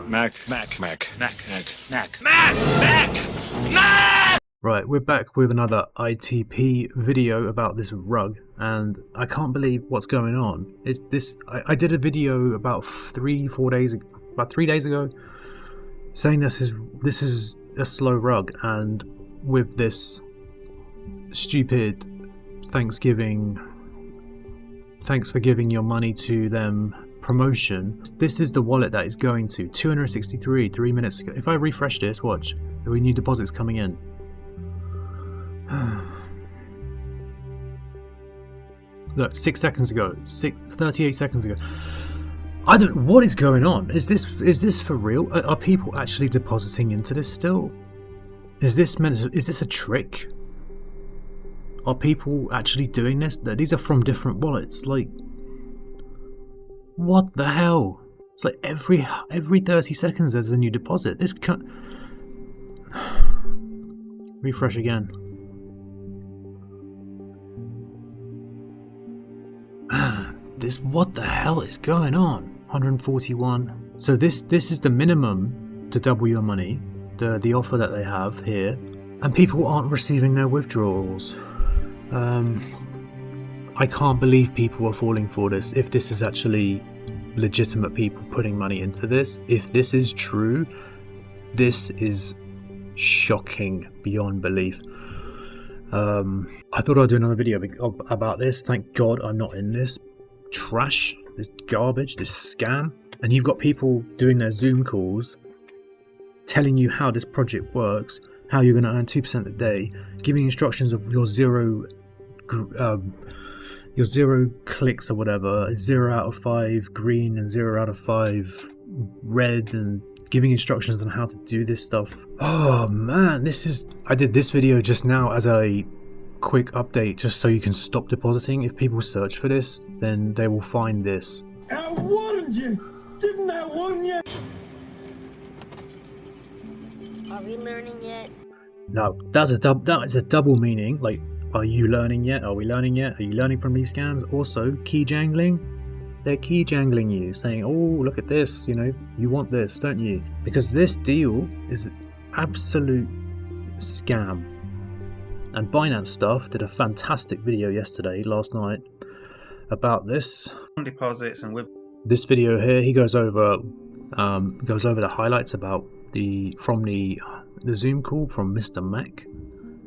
Right, we're back with another ITP video about this rug, and I can't believe what's going on. I did a video about 3 days ago, saying this is a slow rug, and with this stupid Thanksgiving, thanks for giving your money to them promotion. This is the wallet that is going to 263 3 minutes ago. If I refresh this, watch, there are new deposits coming in. Look, 6 seconds ago, 38 seconds ago. What is going on? Is this for real? Are people actually depositing into this still? Is this a trick? Are people actually doing this? These are from different wallets. Like, what the hell? It's like every 30 seconds there's a new deposit. This can't. Refresh again. What the hell is going on? 141. So this is the minimum to double your money, the offer that they have here, and people aren't receiving their withdrawals. I can't believe people are falling for this. If this is actually legitimate people putting money into this, if this is true, this is shocking beyond belief. I thought I'd do another video about this. Thank God I'm not in this trash, this garbage, this scam. And you've got people doing their Zoom calls telling you how this project works, how you're going to earn 2% a day, giving instructions of your zero clicks or whatever, 0 out of 5 green and 0 out of 5 red, and giving instructions on how to do this stuff. Oh man, I did this video just now as a quick update, just so you can stop depositing. If people search for this, then they will find this. I warned you! Didn't I warn you? Are we learning yet? No, that is a double meaning. Like, are you learning yet? Are we learning yet? Are you learning from these scams? Also, key jangling. They're key jangling you, saying, oh, look at this, you want this, don't you? Because this deal is an absolute scam. And Binance Stuff did a fantastic video last night, about this. Deposits and with this video here, he goes over the highlights about from the Zoom call from Mr. Mac,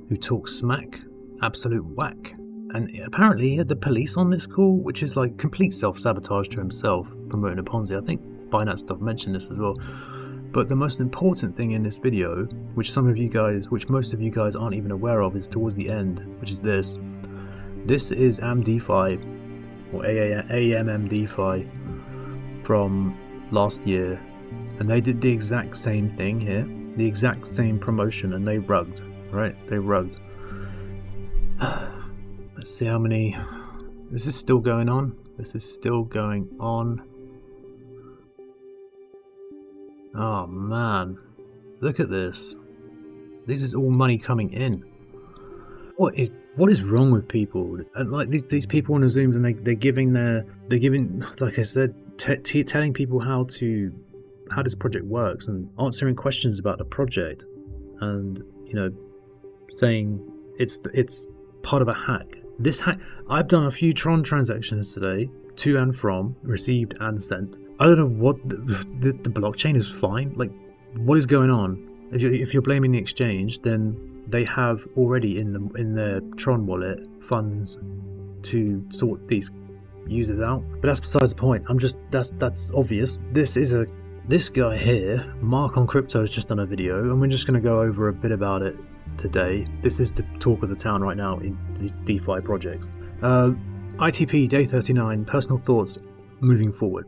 who talks smack, absolute whack. And apparently he had the police on this call, which is like complete self-sabotage to himself, promoting a Ponzi. I think Binance Stuff mentioned this as well. But the most important thing in this video, which most of you guys aren't even aware of, is towards the end, which is this. This is AMDeFi, or AMMDeFi, from last year. And they did the exact same thing here, the exact same promotion, and they rugged, right? They rugged. Let's see how many. This is still going on. This is still going on. Oh man, look at this. This is all money coming in. What is wrong with people? And like these people on the Zooms, and they're giving, like I said, telling people how this project works, and answering questions about the project, and saying it's part of a hack. This hack, I've done a few Tron transactions today, to and from, received and sent. I don't know what the blockchain is fine. Like, what is going on? If you're blaming the exchange, then they have already in their Tron wallet funds to sort these users out. But that's besides the point. That's obvious. This guy here, Mark on Crypto, has just done a video, and we're just going to go over a bit about it today. This is the talk of the town right now in these DeFi projects. ITP day 39, personal thoughts moving forward.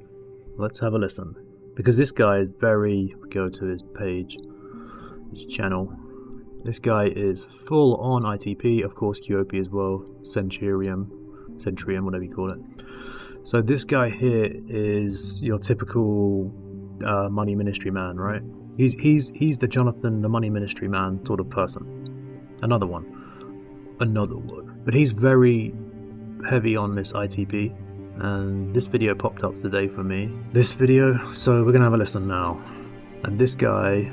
Let's have a listen, because this guy is go to his page, his channel. This guy is full on ITP, of course QOP as well, Centurium, whatever you call it. So this guy here is your typical money ministry man, right? He's the Jonathan, the money ministry man sort of person. Another one. But he's very heavy on this ITP, and this video popped up today for me. So we're gonna have a listen now. And this guy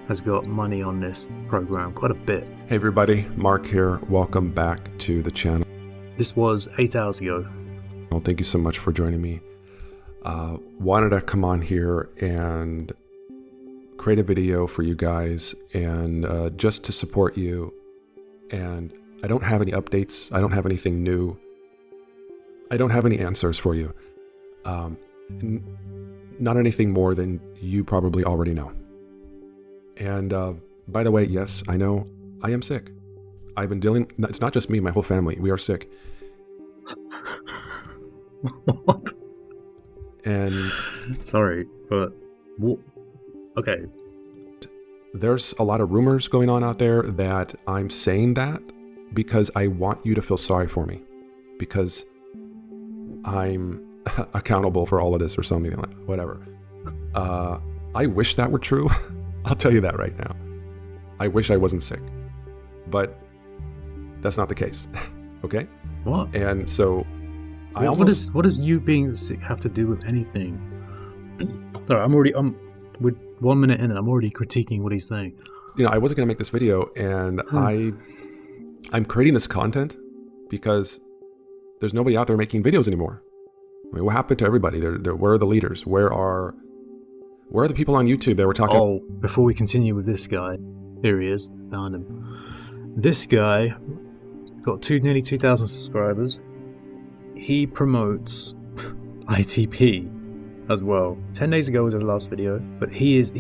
has got money on this program, quite a bit. Hey everybody, Mark here. Welcome back to the channel. This was 8 hours ago. Well, thank you so much for joining me. Wanted to come on here and create a video for you guys and just to support you. And I don't have any updates. I don't have anything new. I don't have any answers for you. Not anything more than you probably already know. And by the way, yes, I know I am sick. I've been dealing, it's not just me, my whole family. We are sick. What? And sorry, but what? Okay. There's a lot of rumors going on out there that I'm saying that because I want you to feel sorry for me, because I'm accountable for all of this or something like whatever. I wish that were true. I'll tell you that right now. I wish I wasn't sick, but that's not the case. Okay? What? And so what does you being sick have to do with anything? Sorry, I'm with 1 minute in and I'm already critiquing what he's saying. You know, I wasn't gonna make this video, and I'm creating this content because there's nobody out there making videos anymore. I mean, what happened to everybody? Where are the leaders? Where are the people on YouTube that were talking? Oh, before we continue with this guy, here he is, found him. This guy got nearly 2,000 subscribers. He promotes ITP as well. 10 days ago was his last video, but he's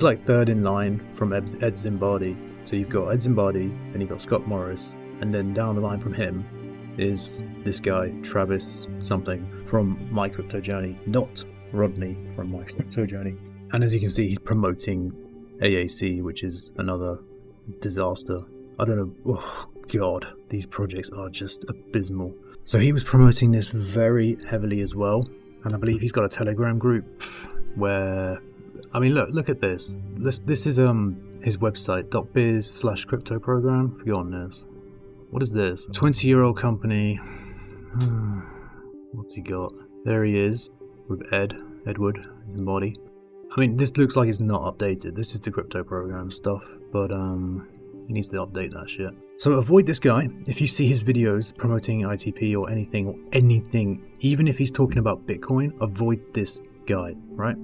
like third in line from Ed Zimbardi. So you've got Ed Zimbardi, and you've got Scott Morris, and then down the line from him is this guy, Travis something, from My Crypto Journey, not Rodney from My Crypto Journey. And as you can see, he's promoting AAC, which is another disaster. I don't know, oh god, these projects are just abysmal. So he was promoting this very heavily as well, and I believe he's got a Telegram group where, I mean, look at this. This is his website, .biz/crypto program. If you go on this, what is this? 20-year-old company. What's he got? There he is with Edward Zimbardi. I mean, this looks like it's not updated. This is the crypto program stuff, but he needs to update that shit. So avoid this guy. If you see his videos promoting ITP or anything, even if he's talking about Bitcoin, avoid this guy, right?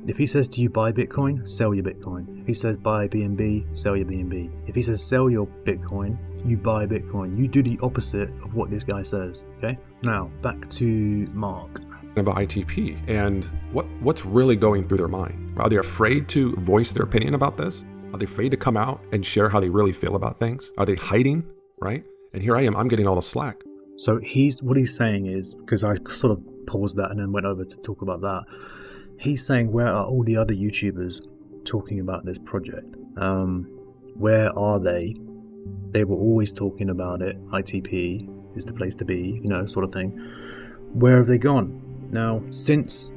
If he says to you buy Bitcoin, sell your Bitcoin. If he says buy BNB, sell your BNB. If he says sell your Bitcoin, you buy Bitcoin. You do the opposite of what this guy says, okay? Now, back to Mark. About ITP and what's really going through their mind. Are they afraid to voice their opinion about this? Are they afraid to come out and share how they really feel about things? Are they hiding, right? And here I am, I'm getting all the slack. So what he's saying is, because I sort of paused that and then went over to talk about that, he's saying, where are all the other YouTubers talking about this project? Where are they? They were always talking about it. ITP is the place to be, you know, sort of thing. Where have they gone? Now, since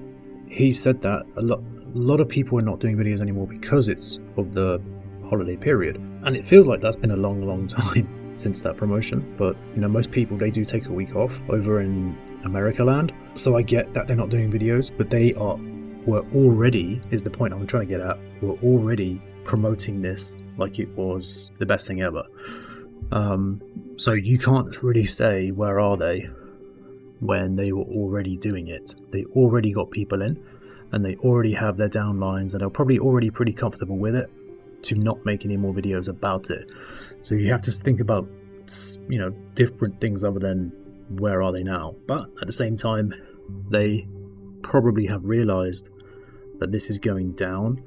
he said that, a lot of people are not doing videos anymore because it's of the holiday period. And it feels like that's been a long time since that promotion. But, you know, most people, they do take a week off over in America land. So I get that they're not doing videos, but were already, is the point I'm trying to get at, were already promoting this like it was the best thing ever. So you can't really say, where are they, when they were already doing it. They already got people in, and they already have their downlines, and they're probably already pretty comfortable with it to not make any more videos about it. So you have to think about, you know, different things other than where are they now. But at the same time, they probably have realized that this is going down,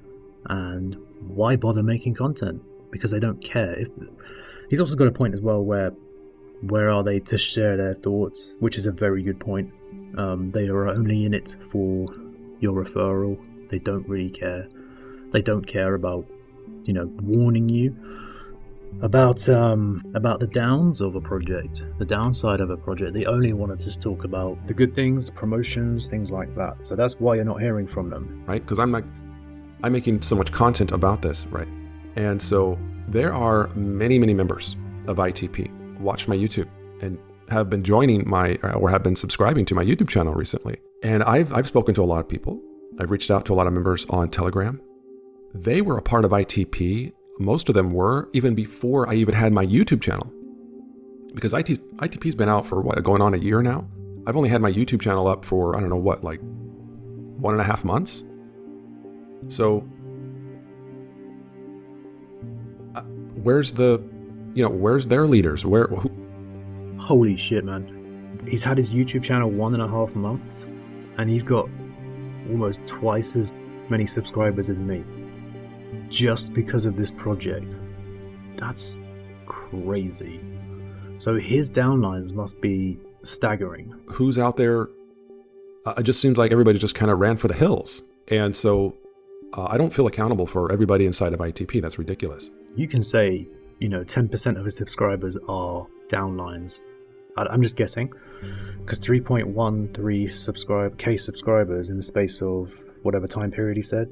and why bother making content? Because they don't care. He's also got a point as well where are they to share their thoughts, which is a very good point. They are only in it for your referral. They don't really care. They don't care about, you know, warning you about the downs of a project, the downside of a project. They only want to just talk about the good things, promotions, things like that. So that's why you're not hearing from them, right? Because I'm making so much content about this, right? And so there are many members of ITP watch my YouTube and have been joining have been subscribing to my YouTube channel recently. And I've spoken to a lot of people. I've reached out to a lot of members on Telegram. they were a part of ITP. Most of them were, even before I even had my YouTube channel. Because ITP's been out for what, going on a year now? I've only had my YouTube channel up for, I don't know what, like 1.5 months? So, where's their leaders? Who? Holy shit, man. He's had his YouTube channel 1.5 months, and he's got almost twice as many subscribers as me. Just because of this project. That's crazy. So his downlines must be staggering. Who's out there? It just seems like everybody just kind of ran for the hills. And so I don't feel accountable for everybody inside of ITP. That's ridiculous. You can say, 10% of his subscribers are downlines. I'm just guessing. Because 3.13 subscribers in the space of whatever time period he said,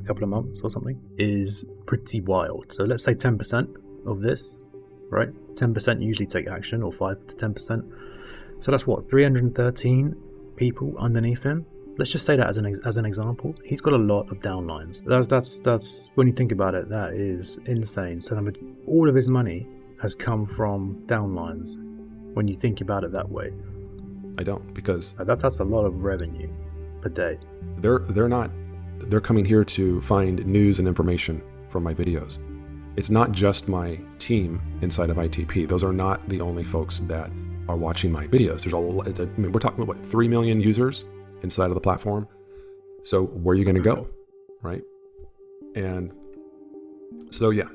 a couple of months or something, is pretty wild. So let's say 10% of this, right? 10% usually take action, or 5 to 10%. So that's what, 313 people underneath him. Let's just say that as an example. He's got a lot of downlines. That's when you think about it, that is insane. So all of his money has come from downlines. When you think about it that way, I don't, because that's a lot of revenue per day. They're coming here to find news and information from my videos. It's not just my team inside of ITP. Those are not the only folks that are watching my videos. We're talking about 3 million users inside of the platform. So where are you going to go, right? And so, yeah.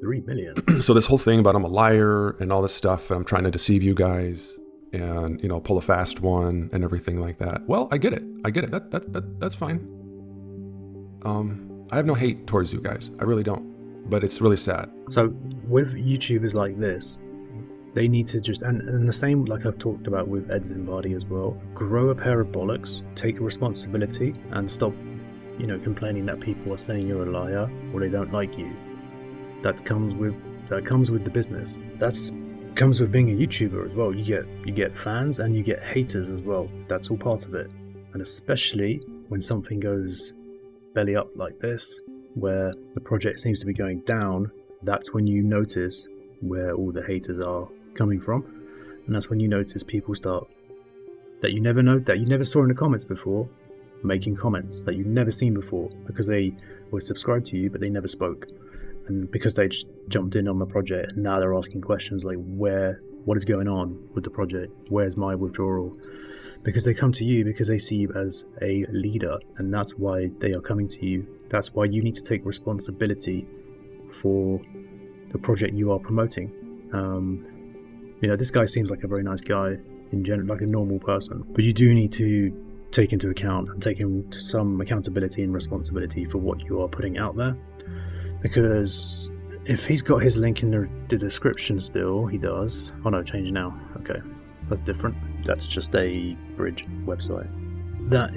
3 million. So this whole thing about I'm a liar and all this stuff, and I'm trying to deceive you guys and, pull a fast one and everything like that. Well, I get it. That's fine. I have no hate towards you guys. I really don't. But it's really sad. So with YouTubers like this, they need to just, and the same like I've talked about with Ed Zimbardi as well, grow a pair of bollocks, take responsibility, and stop, complaining that people are saying you're a liar or they don't like you. That comes with the business. Comes with being a YouTuber as well. You get fans and you get haters as well. That's all part of it. And especially when something goes belly up like this, where the project seems to be going down, that's when you notice where all the haters are coming from. And that's when you notice people start that you never saw in the comments before, making comments that you've never seen before, because they were subscribed to you but they never spoke. And because they just jumped in on the project, and now they're asking questions like, what is going on with the project? Where's my withdrawal? Because they come to you because they see you as a leader, and that's why they are coming to you. That's why you need to take responsibility for the project you are promoting. This guy seems like a very nice guy in general, like a normal person, but you do need to take into account and take some accountability and responsibility for what you are putting out there. Because if he's got his link in the description still, he does. Oh no, change now. Okay, that's different. That's just a bridge website. That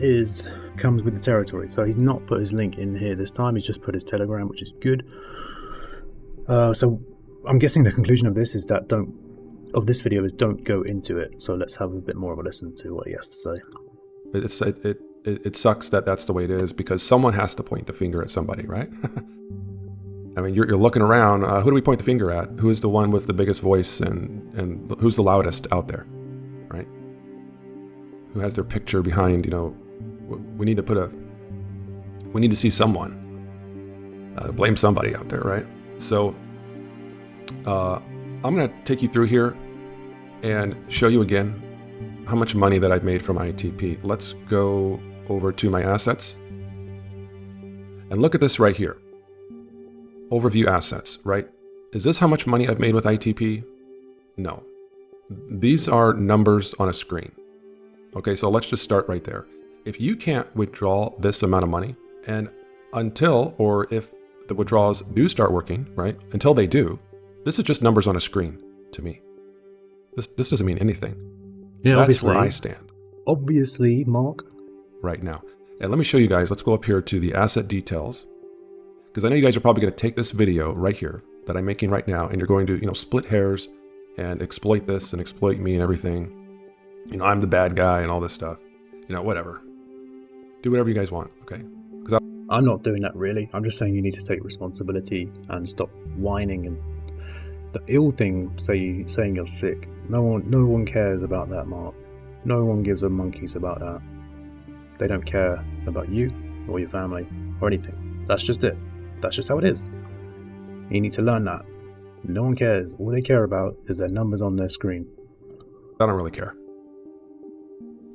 comes with the territory. So he's not put his link in here this time. He's just put his Telegram, which is good. So I'm guessing the conclusion of this is that don't go into it. So let's have a bit more of a listen to what he has to say. It sucks that that's the way it is, because someone has to point the finger at somebody, right? I mean, you're looking around. Who do we point the finger at? Who is the one with the biggest voice and who's the loudest out there, right? Who has their picture behind? We need to see someone. Blame somebody out there, right? So I'm going to take you through here and show you again how much money that I've made from ITP. Let's go over to my assets and look at this right here. Overview assets, right? Is this how much money I've made with ITP? No. These are numbers on a screen. Okay, so let's just start right there. If you can't withdraw this amount of money, and if the withdrawals do start working, right? Until they do, this is just numbers on a screen to me. This doesn't mean anything. Yeah, that's where I stand. Obviously, Mark. Right now. And let me show you guys. Let's go up here to the asset details. Because I know you guys are probably going to take this video right here that I'm making right now, and you're going to, split hairs and exploit this and exploit me and everything. I'm the bad guy and all this stuff. Whatever. Do whatever you guys want, okay? Because I'm not doing that really. I'm just saying you need to take responsibility and stop whining. And the ill thing, saying you're sick. No one cares about that, Mark. No one gives a monkeys about that. They don't care about you or your family or anything. That's just it. That's just how it is. You need to learn that. No one cares. All they care about is their numbers on their screen. I don't really care.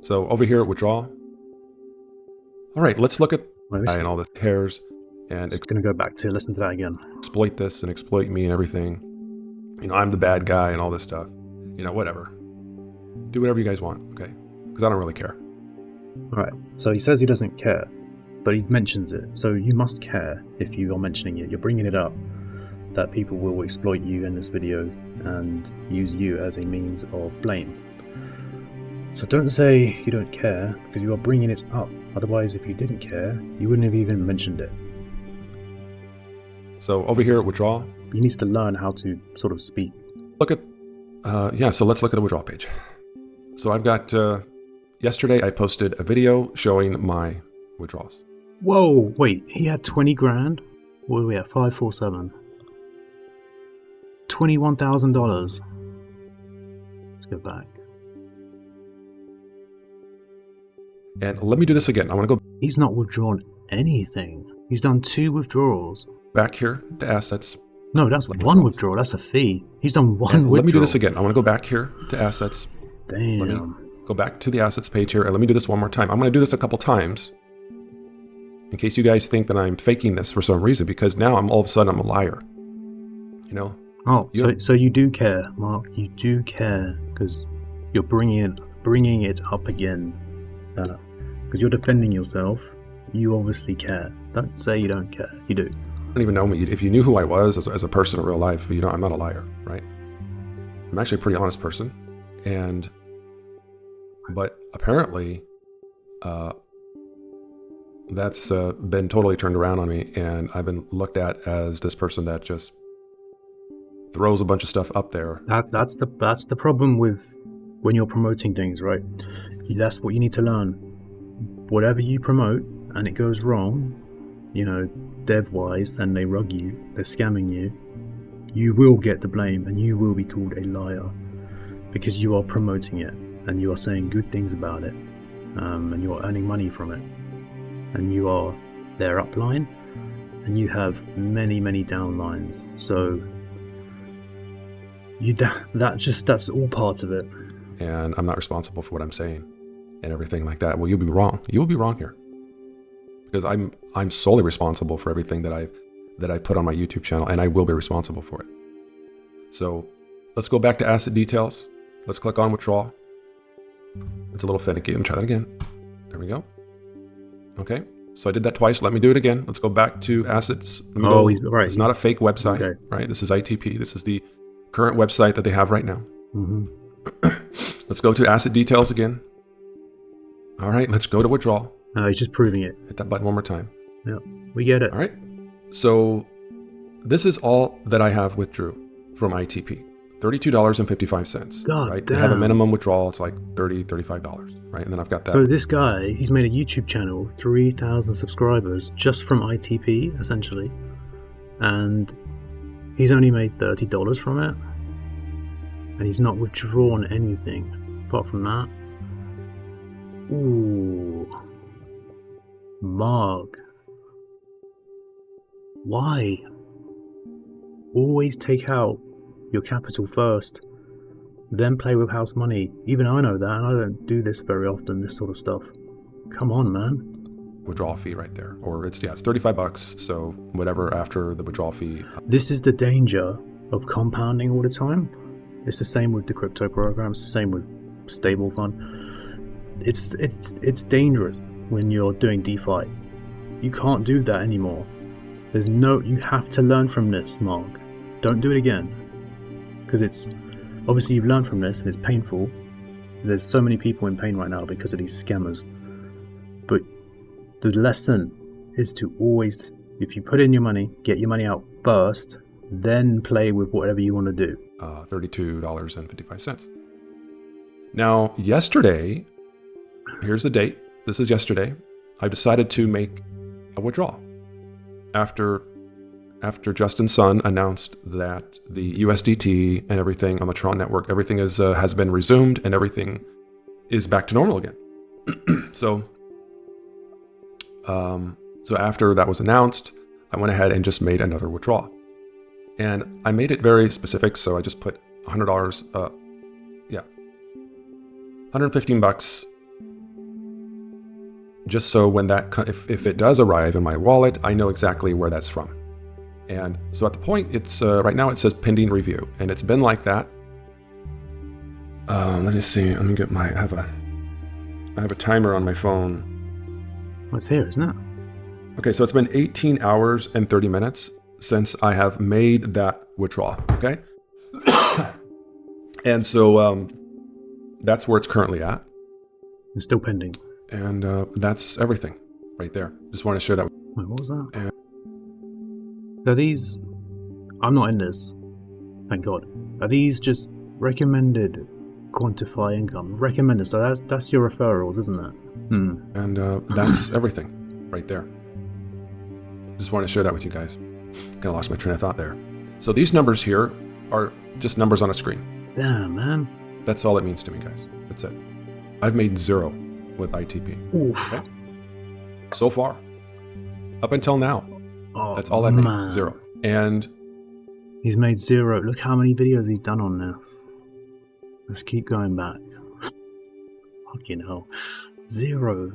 So over here at withdrawal. All right, let's look at and all the hairs and it's going to go back to listen to that again. Exploit this and exploit me and everything. You know, I'm the bad guy and all this stuff. You know, whatever. Do whatever you guys want, okay? Because I don't really care. All right. So he says he doesn't care, but he mentions it. So you must care if you are mentioning it. You're bringing it up that people will exploit you in this video and use you as a means of blame. So don't say you don't care, because you are bringing it up. Otherwise, if you didn't care, you wouldn't have even mentioned it. So over here at withdrawal, he needs to learn how to sort of speak. Look at, so let's look at the withdrawal page. So I've got, yesterday I posted a video showing my withdrawals. Whoa, wait, he had 20 grand? What are we at? 547. $21,000. Let's go back. And let me do this again. I want to go. He's not withdrawn anything. He's done 2 withdrawals. Back here to assets. No, that's one withdrawal. That's a fee. He's done one withdrawal. Let me do this again. I want to go back here to assets. Damn. Let me go back to the assets page here and let me do this one more time. I'm going to do this a couple times in case you guys think that I'm faking this for some reason, because now all of a sudden I'm a liar. You know? Oh, so you do care, Mark. You do care because you're bringing it up again. Because you're defending yourself. You obviously care. Don't say you don't care. You do. You don't even know me. If you knew who I was as a person in real life, you know I'm not a liar, right? I'm actually a pretty honest person, but apparently, that's been totally turned around on me, and I've been looked at as this person that just throws a bunch of stuff up there. That's the problem with when you're promoting things, right? That's what you need to learn. Whatever you promote and it goes wrong, you know, dev-wise, and they rug you, they're scamming you, you will get the blame and you will be called a liar because you are promoting it and you are saying good things about it, and you are earning money from it, and you are their upline and you have many downlines. So that's all part of it. And I'm not responsible for what I'm saying and everything like that. Well, you'll be wrong. You will be wrong here, because I'm solely responsible for everything that I put on my YouTube channel, and I will be responsible for it. So let's go back to asset details. Let's click on withdrawal. It's a little finicky. Let me try that again. There we go. Okay. So I did that twice. Let me do it again. Let's go back to assets. Right. It's not a fake website, okay. Right? This is ITP. This is the current website that they have right now. Mm-hmm. Let's go to asset details again. All right, let's go to withdrawal. He's just proving it. Hit that button one more time. Yeah, we get it. All right. So this is all that I have withdrew from ITP. $32.55. God right? damn. They have a minimum withdrawal. It's like $30, $35, right? And then I've got that. So this guy, he's made a YouTube channel, 3,000 subscribers, just from ITP, essentially. And he's only made $30 from it. And he's not withdrawn anything apart from that. Ooh. Mark. Why? Always take out your capital first, then play with house money. Even I know that, and I don't do this very often, this sort of stuff. Come on, man. Withdrawal fee right there. Or it's $35, so whatever after the withdrawal fee. This is the danger of compounding all the time. It's the same with the crypto programs, the same with stable fund. It's dangerous when you're doing DeFi. You can't do that anymore. You have to learn from this, Mark. Don't do it again. Because it's, obviously you've learned from this and it's painful. There's so many people in pain right now because of these scammers. But the lesson is to always, if you put in your money, get your money out first, then play with whatever you want to do. $32.55. Now, yesterday, here's the date. This is yesterday. I decided to make a withdrawal. After Justin Sun announced that the USDT and everything on the Tron network, everything has been resumed and everything is back to normal again. So after that was announced, I went ahead and just made another withdrawal. And I made it very specific, so I just put $100, $115, just so when if it does arrive in my wallet, I know exactly where that's from. And so at the point, it's right now it says pending review, and it's been like that. Let me see. Let me get I have a timer on my phone. Well, it's here, isn't it? Okay, so it's been 18 hours and 30 minutes since I have made that withdrawal. Okay, and so that's where it's currently at. It's still pending. And that's everything right there. Just want to share that. Wait, what was that? Are these... I'm not in this. Thank God. Are these just recommended quantify income? Recommended, so that's your referrals, isn't it? And that's everything right there. Just want to share that with you guys. Kind of lost my train of thought there. So these numbers here are just numbers on a screen. Damn, man. That's all it means to me, guys. That's it. I've made 0 with ITP. Oof. Okay? So far. Up until now. Oh, that's all I've made. man. 0. And he's made 0. Look how many videos he's done on now. Let's keep going back. Fucking hell. 0.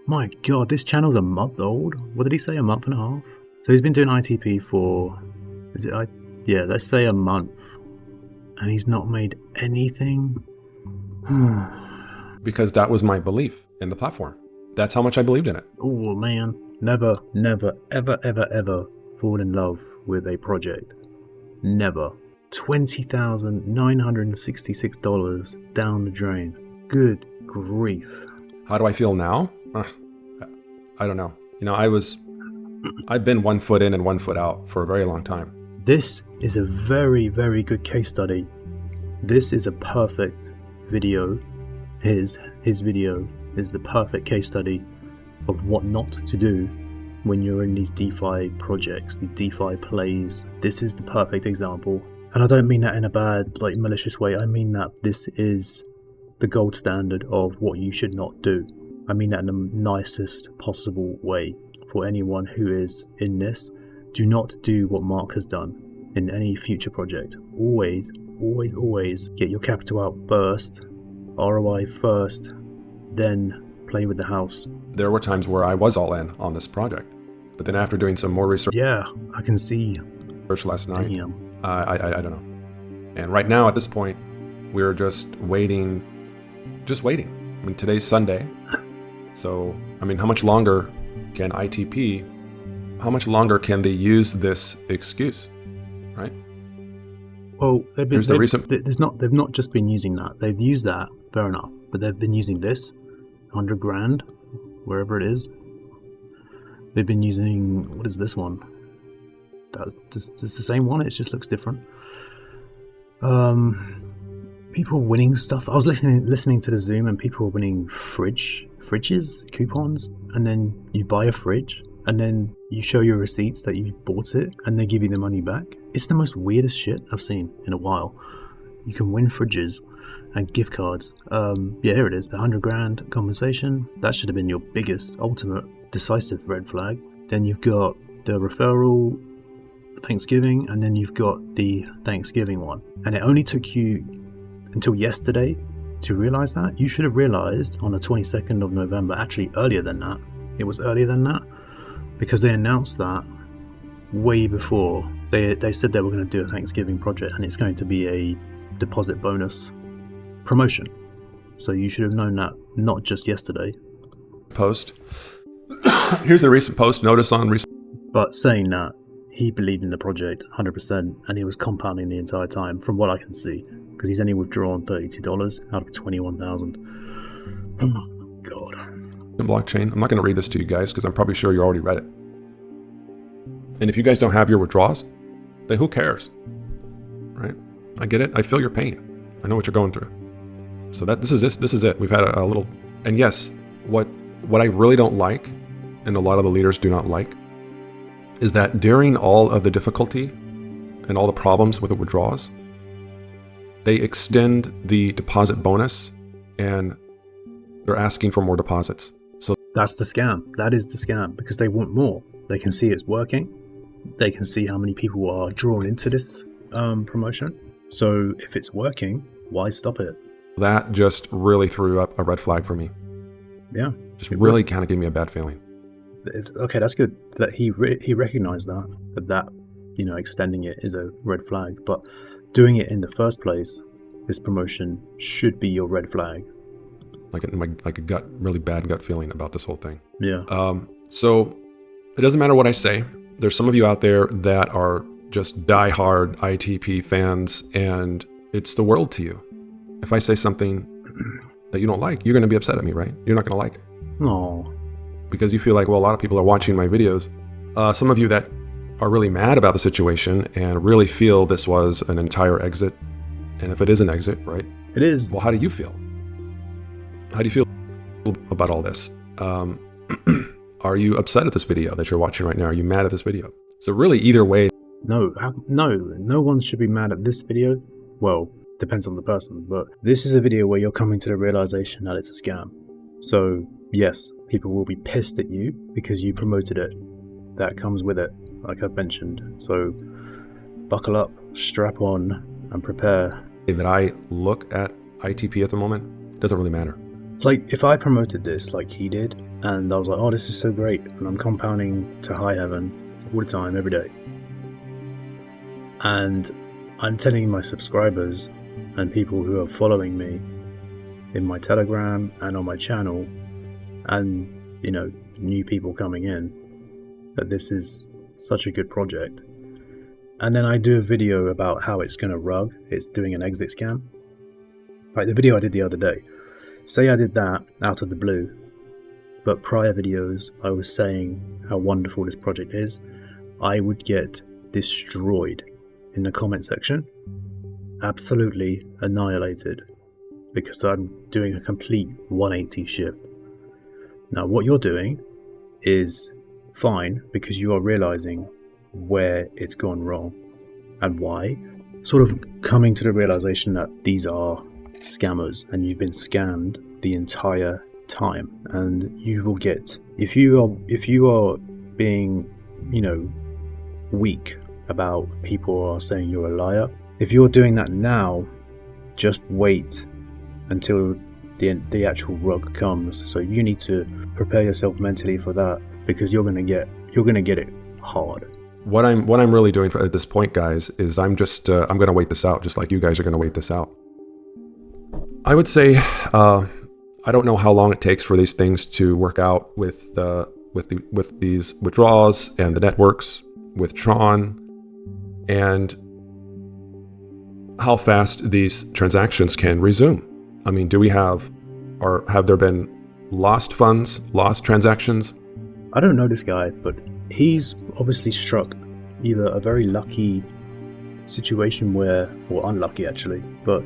My God, this channel's a month old. What did he say? A month and a half? So he's been doing ITP for... yeah, let's say a month. And he's not made anything? Because that was my belief in the platform. That's how much I believed in it. Oh, man. Never, ever, ever fall in love with a project. Never. $20,966 down the drain. Good grief. How do I feel now? I don't know. You know, I've been 1 foot in and 1 foot out for a very long time. This is a very, very good case study. This is a perfect video. His video is the perfect case study of what not to do when you're in these DeFi projects, the DeFi plays. This is the perfect example. And I don't mean that in a bad, malicious way. I mean that this is the gold standard of what you should not do. I mean that in the nicest possible way for anyone who is in this. Do not do what Mark has done in any future project. Always get your capital out first, ROI first, then play with the house. There were times where I was all in on this project, but then after doing some more research, yeah, I can see. Last night, Damn. I don't know. And right now at this point, we're just waiting. I mean, today's Sunday, so I mean, how much longer can ITP? How much longer can they use this excuse, right? Well, Here's the recent. They've not just been using that. They've used that, fair enough, but they've been using this, 100 grand, wherever it is. They've been using, what is this one? It's the same one. It just looks different. People winning stuff. I was listening to the Zoom, and people were winning fridges, coupons, and then you buy a fridge. And then you show your receipts that you bought it, and they give you the money back. It's the most weirdest shit I've seen in a while. You can win fridges and gift cards. Yeah, here it is, the 100 grand compensation. That should have been your biggest, ultimate, decisive red flag. Then you've got the referral Thanksgiving, and then you've got the Thanksgiving one. And it only took you until yesterday to realize that. You should have realized on the 22nd of November, actually earlier than that. It was earlier than that. Because they announced that way before. They said they were going to do a Thanksgiving project, and it's going to be a deposit bonus promotion. So you should have known that not just yesterday. Post. Here's the recent post notice on recent. But saying that, he believed in the project 100%, and he was compounding the entire time, from what I can see, because he's only withdrawn $32 out of $21,000. Oh God. Blockchain. I'm not going to read this to you guys because I'm probably sure you already read it. And if you guys don't have your withdrawals, then who cares? Right? I get it. I feel your pain. I know what you're going through. So this is it. We've had a little. And yes, what I really don't like and a lot of the leaders do not like, is that during all of the difficulty and all the problems with the withdrawals, they extend the deposit bonus and they're asking for more deposits. So That's the scam. That is the scam, because they want more. They can see it's working. They can see how many people are drawn into this promotion. So if it's working, why stop it? that just really threw up a red flag for me. Yeah. Just really kind of gave me a bad feeling. Okay, that's good that he recognized that extending it is a red flag, but doing it in the first place, this promotion should be your red flag. Like a really bad gut feeling about this whole thing. Yeah. So it doesn't matter what I say. There's some of you out there that are just diehard ITP fans, and it's the world to you. If I say something that you don't like, you're going to be upset at me, right? You're not going to like it. No. Because you feel like, well, a lot of people are watching my videos. Some of you that are really mad about the situation and really feel this was an entire exit. And if it is an exit, right? It is. Well, how do you feel? How do you feel about all this? Are you upset at this video that you're watching right now? Are you mad at this video? So really, either way. No one should be mad at this video. Well, depends on the person, but this is a video where you're coming to the realization that it's a scam. So yes, people will be pissed at you because you promoted it. That comes with it, like I've mentioned. So buckle up, strap on, and prepare. That I look at ITP at the moment doesn't really matter. It's like if I promoted this like he did, and I was like, oh, this is so great, and I'm compounding to high heaven all the time, every day. And I'm telling my subscribers and people who are following me in my Telegram and on my channel, and new people coming in, that this is such a good project. And then I do a video about how it's going to rug. It's doing an exit scam. Like the video I did the other day. Say I did that out of the blue, but prior videos I was saying how wonderful this project is, I would get destroyed in the comment section. Absolutely annihilated, because I'm doing a complete 180 shift. Now what you're doing is fine, because you are realizing where it's gone wrong and why. Sort of coming to the realization that these are scammers and you've been scammed the entire time, and you will get, if you are being weak about people are saying you're a liar, if you're doing that now, just wait until the actual rug comes. So you need to prepare yourself mentally for that, because you're gonna get it hard. What I'm really doing at this point, guys, is I'm gonna wait this out, just like you guys are gonna wait this out. I would say I don't know how long it takes for these things to work out with these withdrawals and the networks with Tron, and how fast these transactions can resume. I mean, have there been lost funds, lost transactions? I don't know this guy, but he's obviously struck either a very lucky situation or unlucky actually, but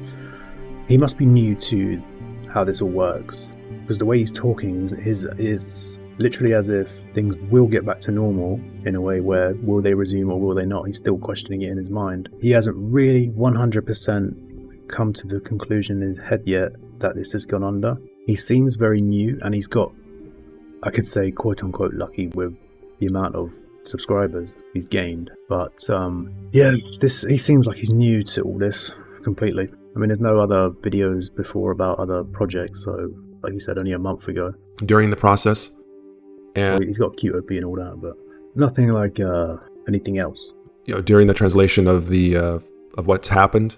he must be new to how this all works, because the way he's talking is literally as if things will get back to normal, in a way where will they resume or will they not. He's still questioning it in his mind. He hasn't really 100% come to the conclusion in his head yet that this has gone under. He seems very new, and he's got, I could say, quote unquote lucky with the amount of subscribers he's gained. But he seems like he's new to all this completely. I mean, there's no other videos before about other projects, so like you said, only a month ago. During the process, and he's got QOP and all that, but nothing like anything else. During the translation of of what's happened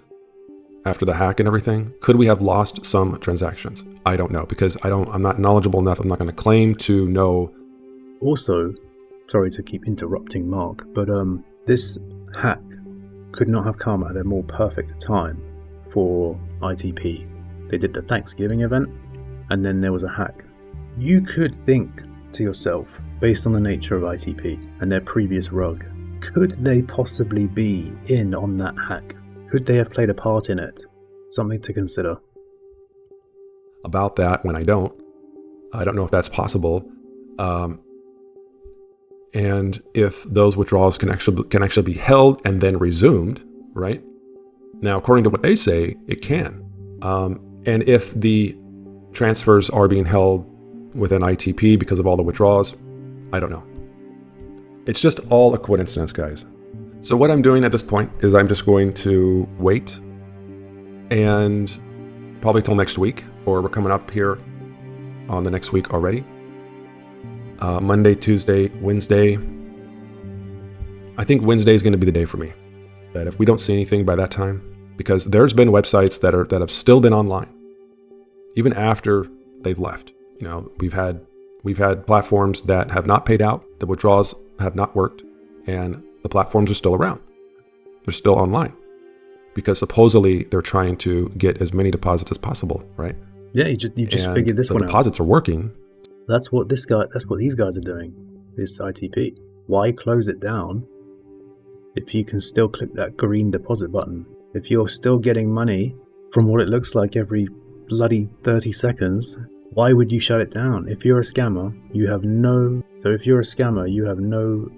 after the hack and everything, could we have lost some transactions? I don't know, because I'm not knowledgeable enough. I'm not going to claim to know. Also, sorry to keep interrupting Mark, but this hack could not have come at a more perfect time for ITP. They did the Thanksgiving event, and then there was a hack. You could think to yourself, based on the nature of ITP and their previous rug, could they possibly be in on that hack? Could they have played a part in it? Something to consider. About that, when I don't know if that's possible. and if those withdrawals can actually be held and then resumed, right? Now, according to what they say, it can. And if the transfers are being held within ITP because of all the withdrawals, I don't know. It's just all a coincidence, guys. So what I'm doing at this point is I'm just going to wait, and probably till next week, or we're coming up here on the next week already. Monday, Tuesday, Wednesday. I think Wednesday is going to be the day for me. That if we don't see anything by that time, because there's been websites that have still been online, even after they've left. You know, we've had platforms that have not paid out, the withdrawals have not worked, and the platforms are still around. They're still online because supposedly they're trying to get as many deposits as possible, right? Yeah, you just figured this one out. The deposits are working. That's what these guys are doing. This ITP. Why close it down if you can still click that green deposit button? If you're still getting money from what it looks like every bloody 30 seconds, why would you shut it down? If you're a scammer, you have no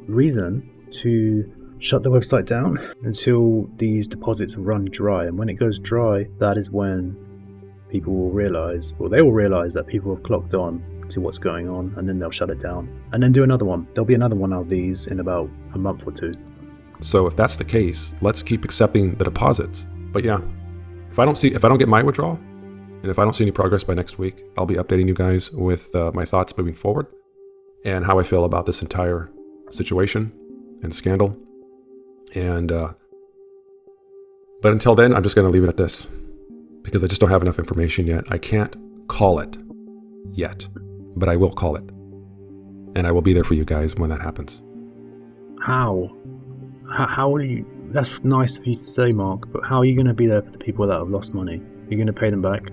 reason to shut the website down until these deposits run dry. And when it goes dry, that is when people will realize, or they will realize that people have clocked on to what's going on, and then they'll shut it down and then do another one. There'll be another one of these in about a month or two. So if that's the case, let's keep accepting the deposits. But yeah, if I don't get my withdrawal, and if I don't see any progress by next week, I'll be updating you guys with my thoughts moving forward and how I feel about this entire situation and scandal. And but until then, I'm just going to leave it at this because I just don't have enough information yet. I can't call it yet, but I will call it, and I will be there for you guys when that happens. How are you? That's nice of you to say, Mark, but how are you going to be there for the people that have lost money? You're going to pay them back?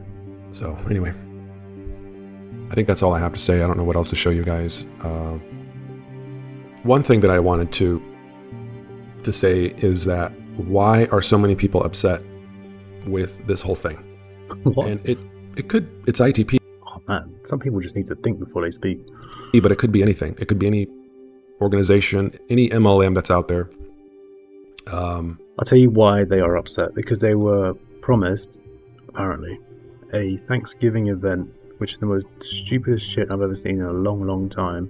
So anyway, I think that's all I have to say. I don't know what else to show you guys. One thing that I wanted to say is that why are so many people upset with this whole thing? What? And it's ITP. Oh man, some people just need to think before they speak. But it could be anything. It could be any organization, any MLM that's out there. I'll tell you why they are upset. Because they were promised, apparently, a Thanksgiving event, which is the most stupidest shit I've ever seen in a long, long time.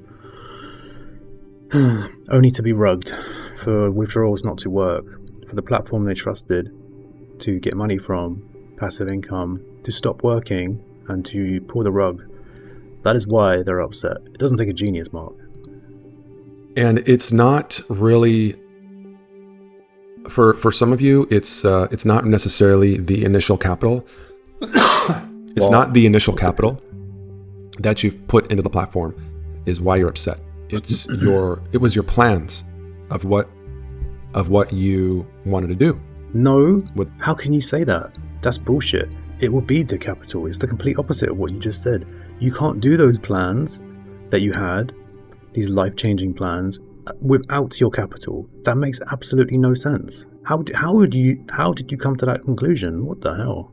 Only to be rugged for withdrawals not to work, for the platform they trusted to get money from, passive income, to stop working and to pull the rug. That is why they're upset. It doesn't take a genius, Mark. And it's not really, for some of you, it's not necessarily the initial capital. It's not the initial capital that you've put into the platform is why you're upset. It was your plans of what you wanted to do. No, how can you say that? That's bullshit. It will be the capital. It's the complete opposite of what you just said. You can't do those plans that you had, these life-changing plans, without your capital. That makes absolutely no sense. How did you come to that conclusion? What the hell?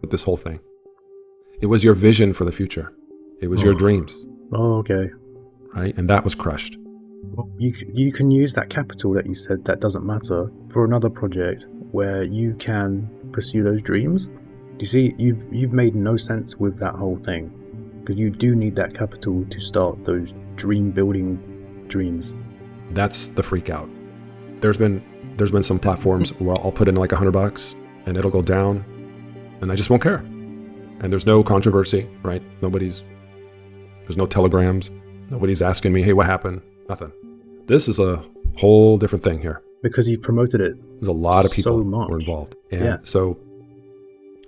This whole thing. It was your vision for the future. It was your dreams. Oh, okay. Right? And that was crushed. Well, you can use that capital that you said that doesn't matter for another project where you can pursue those dreams. You see, you've made no sense with that whole thing, because you do need that capital to start those dream building dreams. That's the freak out. There's been some platforms where I'll put in like $100 and it'll go down and I just won't care. And there's no controversy, right? There's no telegrams. Nobody's asking me, hey, what happened? Nothing. This is a whole different thing here. Because you promoted it. There's a lot of people were involved. And yeah. So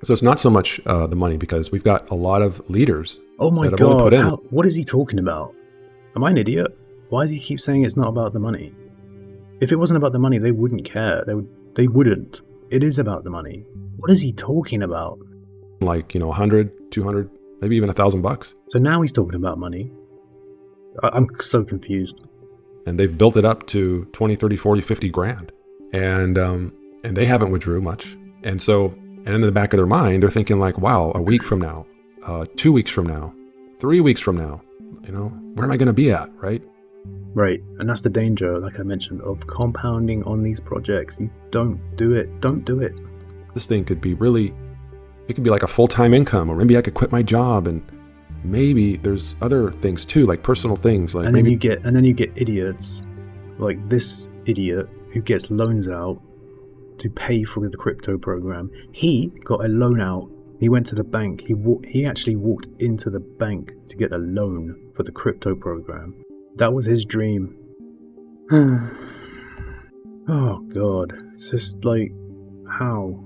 it's not so much the money, because we've got a lot of leaders. Oh my that have only God, put in. what is he talking about? Am I an idiot? Why does he keep saying it's not about the money? If it wasn't about the money, they wouldn't care. They wouldn't. It is about the money. What is he talking about? Like, 100, 200, maybe even $1,000. So now he's talking about money. I'm so confused. And they've built it up to 20, 30, 40, 50 grand. And they haven't withdrew much. And in the back of their mind, they're thinking like, wow, a week from now, 2 weeks from now, 3 weeks from now, where am I going to be at, right? Right, and that's the danger, like I mentioned, of compounding on these projects. You don't do it. Don't do it. This thing could be really, it could be like a full-time income, or maybe I could quit my job, and maybe there's other things too, like personal things, like And maybe then you get idiots like this idiot who gets loans out to pay for the crypto program. He got a loan out. He went to the bank. He actually walked into the bank to get a loan for the crypto program. That was his dream. Oh God, it's just like, how?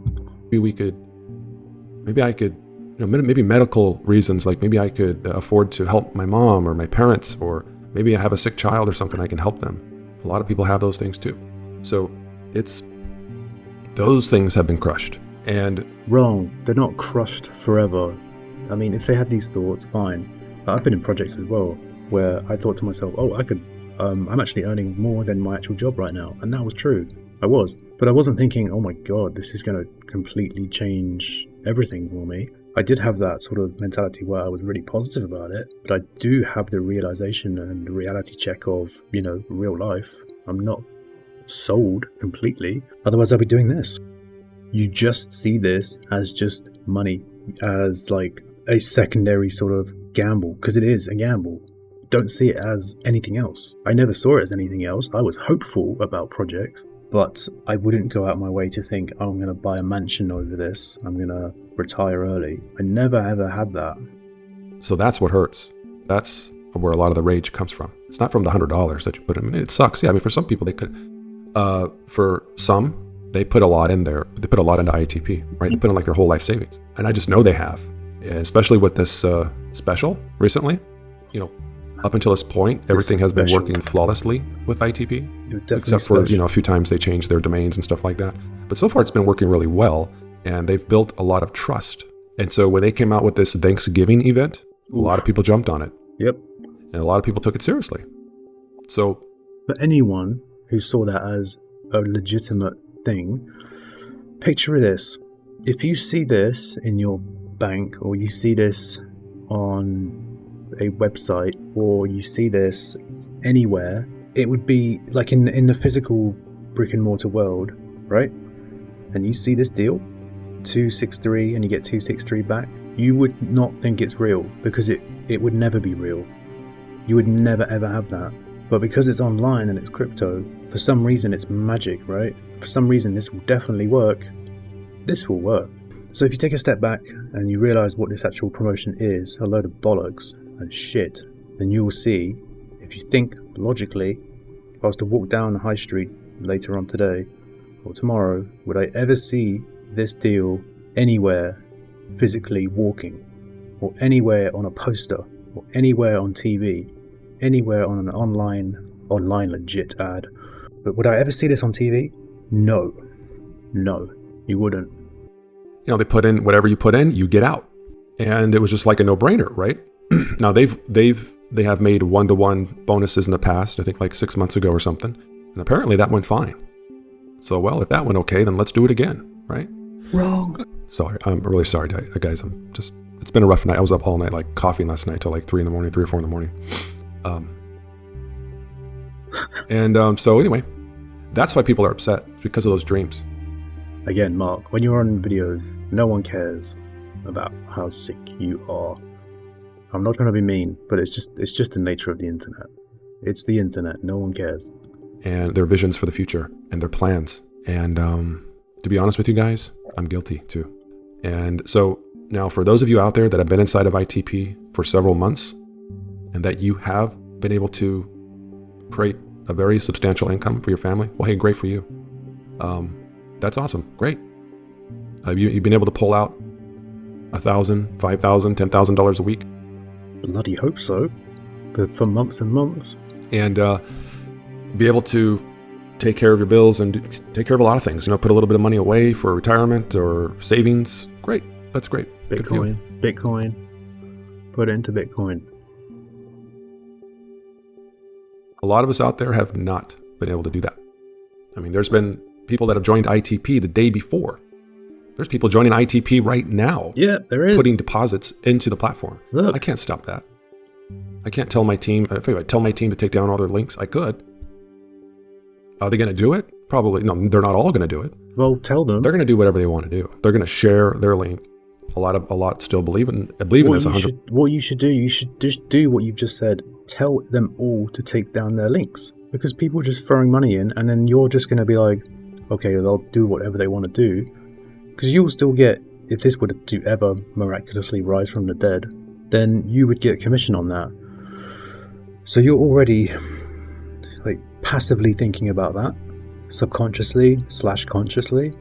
maybe I could, maybe medical reasons, like maybe I could afford to help my mom or my parents, or maybe I have a sick child or something, I can help them. A lot of people have those things too. So those things have been crushed. And Wrong. They're not crushed forever. I mean, if they had these thoughts, fine. But I've been in projects as well where I thought to myself, oh, I'm actually earning more than my actual job right now. And that was true. I was. But I wasn't thinking, oh my God, this is going to completely change everything for me. I did have that sort of mentality where I was really positive about it. But I do have the realization and the reality check of, real life. I'm not sold completely. Otherwise, I'll be doing this. You just see this as just money, as like a secondary sort of gamble, because it is a gamble. Don't see it as anything else. I never saw it as anything else. I was hopeful about projects, but I wouldn't go out my way to think, oh, I'm going to buy a mansion over this. I'm going to retire early. I never ever had that. so that's what hurts. That's where a lot of the rage comes from. It's not from the $100 that you put in. It sucks. Yeah, I mean, for some people, they could. For some, they put a lot in there. They put a lot into ITP, right? They put in like their whole life savings. And I just know they have. And especially with this special recently, up until this point, everything has been working flawlessly with ITP, except for, a few times they changed their domains and stuff like that. But so far it's been working really well, and they've built a lot of trust. And so when they came out with this Thanksgiving event, a lot of people jumped on it. Yep. And a lot of people took it seriously. So for anyone who saw that as a legitimate thing, picture this. If you see this in your bank, or you see this on a website, or you see this anywhere, it would be like in the physical brick and mortar world, right? And you see this deal, 263, and you get 263 back, you would not think it's real, because it would never be real. You would never ever have that. But because it's online and it's crypto, for some reason it's magic, right? For some reason this will definitely work. This will work. So if you take a step back and you realize what this actual promotion is, a load of bollocks and shit, then you will see, if you think logically, if I was to walk down the high street later on today or tomorrow, would I ever see this deal anywhere physically walking, or anywhere on a poster, or anywhere on TV, anywhere on an online legit ad? But would I ever see this on TV? No, you wouldn't. they put in whatever you put in, you get out. And it was just like a no-brainer, right? Now they have made one-to-one bonuses in the past, I think like 6 months ago or something. And apparently that went fine. So, well, if that went okay, then let's do it again, right? Wrong. Sorry, I'm really sorry, guys. It's been a rough night. I was up all night, like coughing last night till like 3 or 4 in the morning. So anyway, that's why people are upset, because of those dreams. Again, Mark, when you're on videos, no one cares about how sick you are. I'm not going to be mean, but it's just the nature of the internet. It's the internet. No one cares. And their visions for the future and their plans. And to be honest with you guys, I'm guilty too. And so now for those of you out there that have been inside of ITP for several months, and that you have been able to create a very substantial income for your family, well, hey, great for you. That's awesome. Great. You've been able to pull out $1,000, $5,000, $10,000 a week. Bloody hope so. But for months and months. And be able to take care of your bills and take care of a lot of things. Put a little bit of money away for retirement or savings. Great. That's great. Bitcoin. Put it into Bitcoin. A lot of us out there have not been able to do that. I mean, there's been people that have joined ITP the day before. There's people joining ITP right now. Yeah, there is. Putting deposits into the platform. Look. I can't stop that. I can't tell my team, if I tell my team to take down all their links, I could. Are they going to do it? Probably. No, they're not all going to do it. Well, tell them. They're going to do whatever they want to do. They're going to share their link. A lot still believe in this 100%. What you should do, you should just do what you've just said. Tell them all to take down their links. Because people are just throwing money in, and then you're just going to be like, okay, they'll do whatever they want to do. Because you'll still get, if this were to ever miraculously rise from the dead, then you would get a commission on that. So you're already like passively thinking about that, subconsciously / consciously,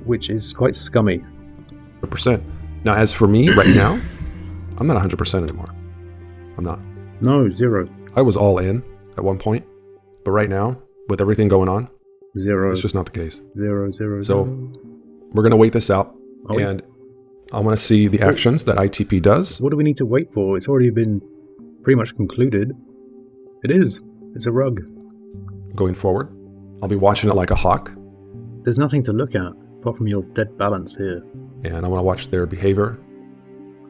which is quite scummy. 100%. Now, as for me right now, I'm not 100% anymore. I'm not. No, 0. I was all in at one point, but right now, with everything going on, 0. it's just not the case. 0. So we're going to wait this out, Oh, and I want to see the actions that ITP does. what do we need to wait for? It's already been pretty much concluded. It is. It's a rug. Going forward. I'll be watching it like a hawk, There's nothing to look at apart from your dead balance here. and I want to watch their behavior.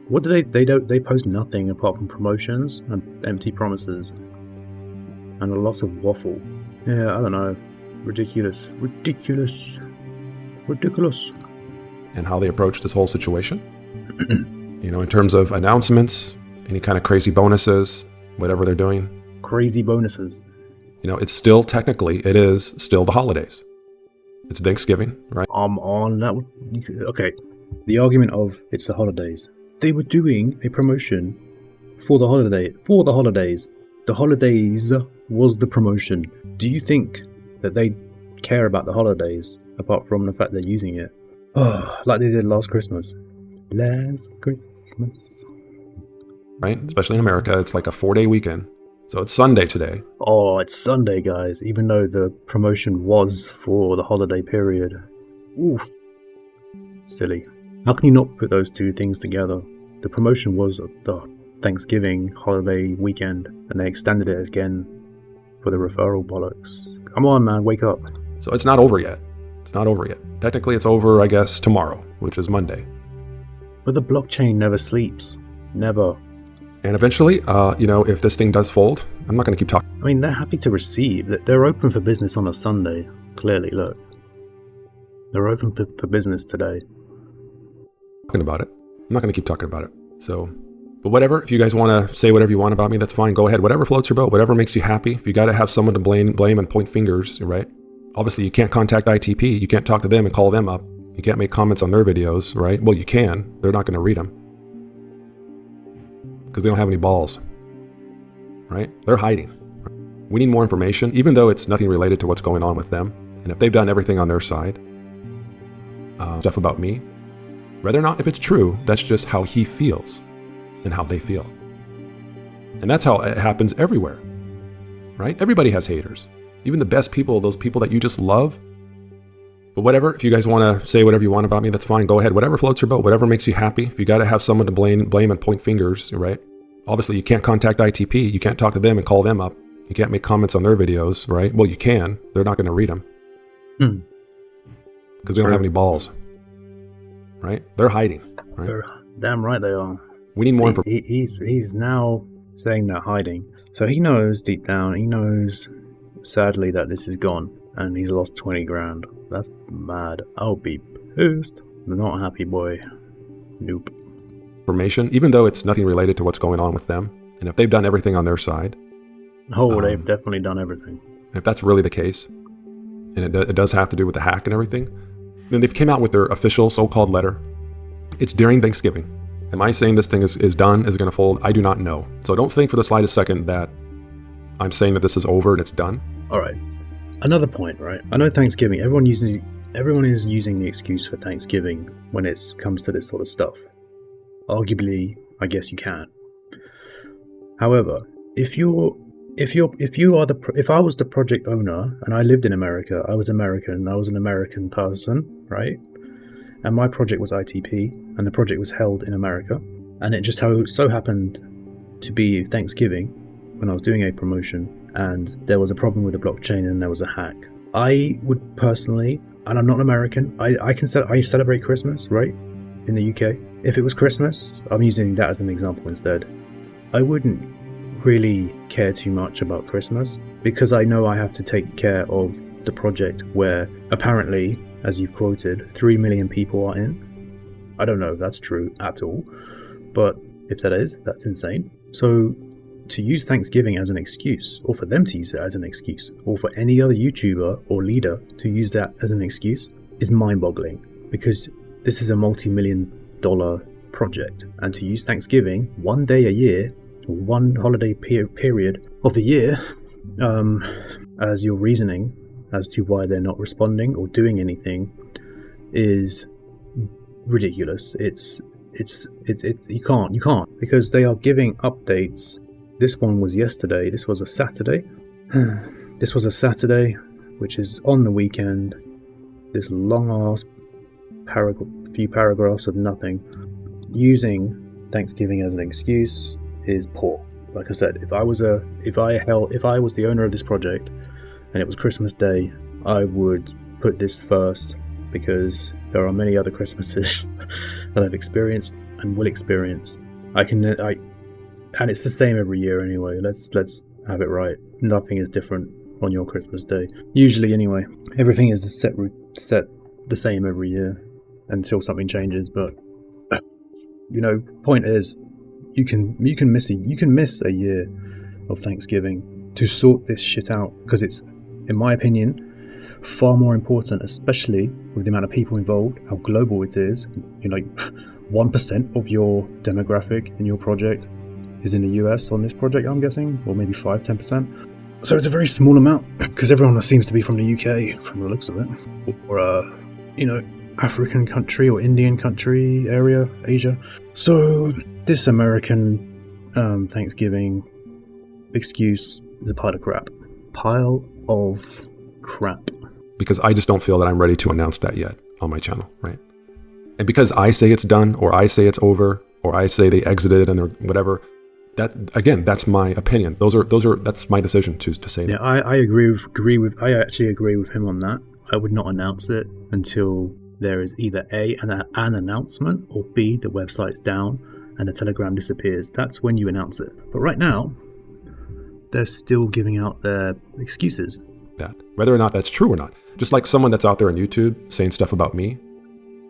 What do they post nothing apart from promotions and empty promises and a lot of waffle. Yeah, I don't know. Ridiculous. And how they approach this whole situation. In terms of announcements, any kind of crazy bonuses, whatever they're doing. Crazy bonuses. It's still technically, it is still the holidays. It's Thanksgiving, right? On that. Okay. The argument of it's the holidays. They were doing a promotion for the holiday. For the holidays. The holidays was the promotion. Do you think that they care about the holidays apart from the fact they're using it? Oh, like they did last Christmas. Last Christmas. Right? Especially in America, it's like a 4-day weekend. So it's Sunday today. Oh, it's Sunday, guys, even though the promotion was for the holiday period. Oof. Silly. How can you not put those two things together? The promotion was the Thanksgiving holiday weekend, and they extended it again for the referral bollocks. Come on, man, wake up. So it's not over yet. It's not over yet. Technically, it's over, I guess, tomorrow, which is Monday. But the blockchain never sleeps. Never. And eventually, if this thing does fold, I'm not going to keep talking I mean, they're happy to receive. They're open for business on a Sunday. Clearly, look. They're open for business today. about it. I'm not going to keep talking about it. So, but whatever. If you guys want to say whatever you want about me, that's fine. Go ahead. Whatever floats your boat. Whatever makes you happy. If you got to have someone to blame and point fingers, right? Obviously, you can't contact ITP. You can't talk to them and call them up. You can't make comments on their videos, right? Well, you can. They're not going to read them. Because they don't have any balls, right? They're hiding. We need more information, even though it's nothing related to what's going on with them. And if they've done everything on their side, stuff about me, whether or not if it's true, that's just how he feels and how they feel. And that's how it happens everywhere, right? Everybody has haters. Even the best people, those people that you just love. But whatever, if you guys want to say whatever you want about me, that's fine. Go ahead. Whatever floats your boat, whatever makes you happy. If you got to have someone to blame and point fingers, right? Obviously, you can't contact ITP. You can't talk to them and call them up. You can't make comments on their videos, right? Well, you can. They're not going to read them. Because they don't have any balls, right? They're hiding, right? They're damn right they are. We need more information. He's now saying they're hiding. So he knows deep down, he knows, sadly, that this is gone. And he's lost 20 grand. That's mad. I'll be pissed. Not happy, boy. Nope. Information, even though it's nothing related to what's going on with them. And if they've done everything on their side. Oh, they've definitely done everything. If that's really the case, and it does have to do with the hack and everything, then they've came out with their official so-called letter. It's during Thanksgiving. Am I saying this thing is done, is going to fold? I do not know. So don't think for the slightest second that I'm saying that this is over and it's done. All right. Another point, right? I know Thanksgiving, everyone is using the excuse for Thanksgiving when it comes to this sort of stuff. Arguably, I guess you can. However, if I was the project owner and I lived in America, I was American, I was an American person, right? And my project was ITP, and the project was held in America, and it just so happened to be Thanksgiving when I was doing a promotion, and there was a problem with the blockchain and there was a hack. I would personally, and I'm not American, I celebrate Christmas, right? In the UK. If it was Christmas, I'm using that as an example instead. I wouldn't really care too much about Christmas because I know I have to take care of the project where apparently, as you've quoted, 3 million people are in. I don't know if that's true at all, but if that is, that's insane. So to use Thanksgiving as an excuse, or for them to use it as an excuse, or for any other YouTuber or leader to use that as an excuse, is mind-boggling, because this is a multi-million-dollar project, and to use Thanksgiving one day a year, or one holiday period of the year, as your reasoning as to why they're not responding or doing anything is ridiculous. You can't, because they are giving updates. This one was yesterday. This was a Saturday. This was a Saturday, which is on the weekend. This long ass few paragraphs of nothing. Using Thanksgiving as an excuse is poor. Like I said, if I was the owner of this project and it was Christmas Day, I would put this first, because there are many other Christmases that I've experienced and will experience. And it's the same every year anyway. Let's have it right. Nothing is different on your Christmas Day. Usually anyway. Everything is set the same every year until something changes. But point is, you can miss a year of Thanksgiving to sort this shit out, because it's, in my opinion, far more important, especially with the amount of people involved, how global it is. 1% of your demographic in your project is in the US on this project, I'm guessing, or maybe 5-10%. So it's a very small amount, because everyone seems to be from the UK, from the looks of it, or African country or Indian country area, Asia. So this American Thanksgiving excuse is a pile of crap. Pile of crap. Because I just don't feel that I'm ready to announce that yet on my channel, right? And because I say it's done, or I say it's over, or I say they exited and they're whatever, that, again, that's my opinion. That's my decision to say that. Yeah, I actually agree with him on that. I would not announce it until there is either A, an announcement, or B, the website's down and the Telegram disappears. That's when you announce it. But right now, they're still giving out their excuses. That, whether or not that's true or not. Just like someone that's out there on YouTube saying stuff about me,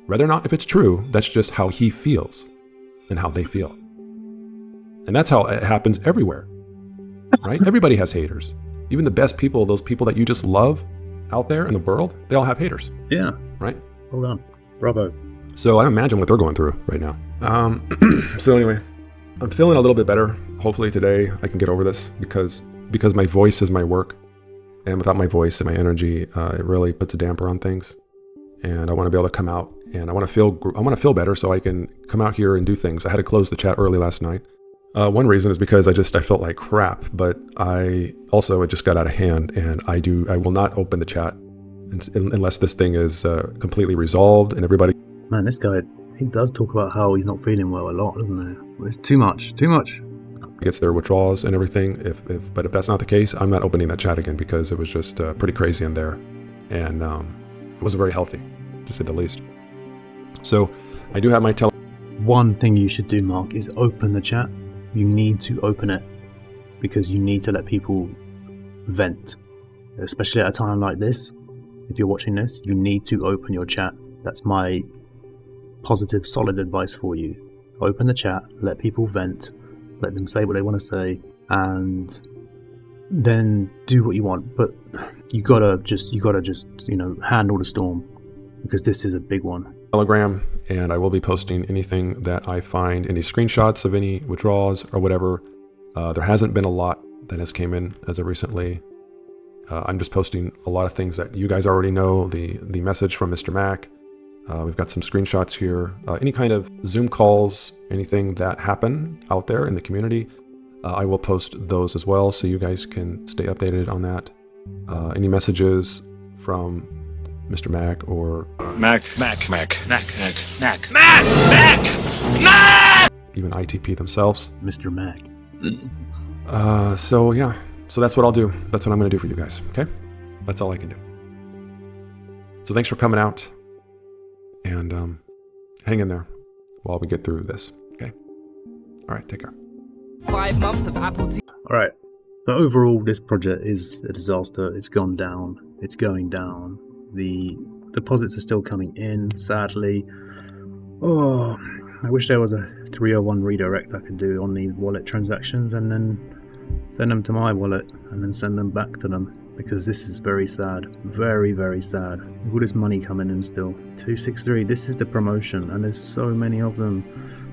whether or not if it's true, that's just how he feels and how they feel. And that's how it happens everywhere, right? Everybody has haters. Even the best people, those people that you just love out there in the world, they all have haters. Yeah. Right? Hold on. Bravo. So I imagine what they're going through right now. So anyway, I'm feeling a little bit better. Hopefully today I can get over this, because my voice is my work. And without my voice and my energy, it really puts a damper on things. And I want to be able to come out, and I want to feel better, so I can come out here and do things. I had to close the chat early last night. One reason is because I felt like crap, but it just got out of hand, and I will not open the chat unless this thing is completely resolved and everybody. Man, this guy, he does talk about how he's not feeling well a lot, doesn't he? It's too much. Gets their withdrawals and everything. But if that's not the case, I'm not opening that chat again, because it was just pretty crazy in there, and it wasn't very healthy, to say the least. So I do have my One thing you should do, Mark, is open the chat. You need to open it, because you need to let people vent, especially at a time like this. If you're watching this, you need to open your chat. That's my positive, solid advice for you. Open the chat, let people vent, let them say what they want to say, and then do what you want. But you gotta just handle the storm, because this is a big one. Telegram, and I will be posting anything that I find, any screenshots of any withdrawals or whatever. There hasn't been a lot that has came in as of recently. I'm just posting a lot of things that you guys already know. The message from Mr. Mac. We've got some screenshots here. Any kind of Zoom calls, anything that happen out there in the community, I will post those as well, so you guys can stay updated on that. Any messages from Mr. Mac or Mac. even ITP themselves. Mr. Mac. So yeah, so that's what I'll do. That's what I'm going to do for you guys. Okay, that's all I can do. So thanks for coming out, and hang in there while we get through this. Okay. All right. Take care. 5 months of Apple TV. Alright, so overall this project is a disaster. It's gone down, it's going down. The deposits are still coming in, sadly. Oh, I wish there was a 301 redirect I could do on the wallet transactions and then send them to my wallet and then send them back to them, because this is very sad. Very, very sad. All this money coming in still. 263, this is the promotion and there's so many of them.